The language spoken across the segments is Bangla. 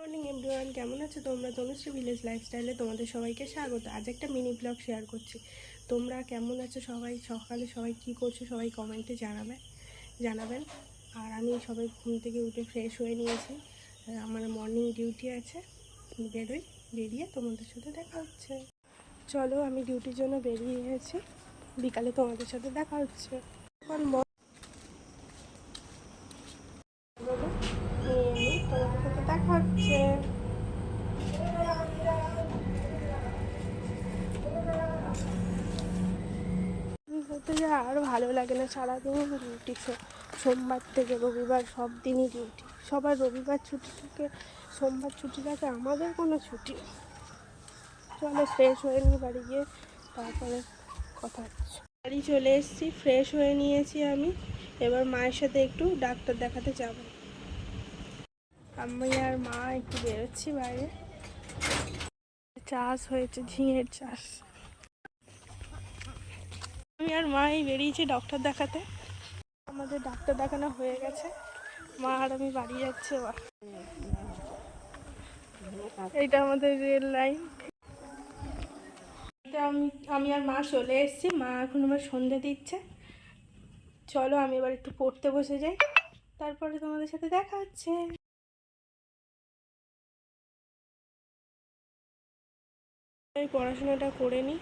মর্নিং এভরিওয়ান, কেমন আছো তোমরা? তনুশ্রী ভিলেজ লাইফস্টাইলে তোমাদের সবাইকে স্বাগত। আজ একটা মিনি ব্লগ শেয়ার করছি। তোমরা কেমন আছো সবাই? সকালে সবাই কী করছো সবাই কমেন্টে জানাবেন। আর আমি সবাই ঘুম থেকে উঠে ফ্রেশ হয়ে নিয়েছি। আমার মর্নিং ডিউটি আছে, বেরিয়ে তোমাদের সাথে দেখা হচ্ছে। চলো, আমি ডিউটির জন্য বেরিয়ে গেছি। বিকালে তোমাদের সাথে দেখা হচ্ছে। এখন তোমাদের সাথে দেখা হচ্ছে। বলতে যে আর ভালো লাগে না, সারাদিন ডিউটি। সোমবার থেকে রবিবার সব দিনই ডিউটি। সবার রবিবার ছুটি থাকে, সোমবার ছুটি থাকে, আমাদের কোনো ছুটি নেই। চলো ফ্রেশ হয়ে নিই, বাড়ি গিয়ে তারপরে কথা হচ্ছে। বাড়ি চলে এসেছি, ফ্রেশ হয়ে নিয়েছি আমি। এবার মায়ের সাথে একটু ডাক্তার দেখাতে যাব। আমি আর মা একটু বেরোচ্ছি বাইরে। চাষ হয়েছে, ঝিঙের চাষ। আমি আর মাই বেরিয়েছি ডক্টর দেখাতে। আমাদের ডাক্তার দেখানো হয়ে গেছে। মা আর আমি বাড়ি যাচ্ছে। এইটা আমাদের রেল লাইন। আমি আর মা চলে এসেছি। মা এখন আমার সন্ধে দিচ্ছে। চলো আমি এবার একটু পড়তে বসে যাই, তারপরে তোমাদের সাথে দেখা হচ্ছে। আমি পড়াশোনাটা করে নিই,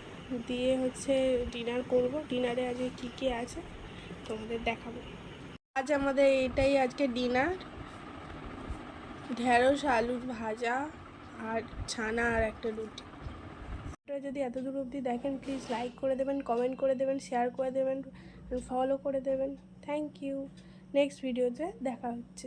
দিয়ে ডিনার করব। ডিনারে আজকে কী কী আছে তোমাদের দেখাবো। আজ আমাদের এটাই আজকে ডিনার। ঢেঁড়স আলুর ভাজা আর ছানা আর একটা রুটি। যদি এত দূর অবধি দেখেন, প্লিজ লাইক করে দেবেন, কমেন্ট করে দেবেন, শেয়ার করে দেবেন, ফলো করে দেবেন। Thank you. নেক্সট ভিডিওতে দেখা হচ্ছে।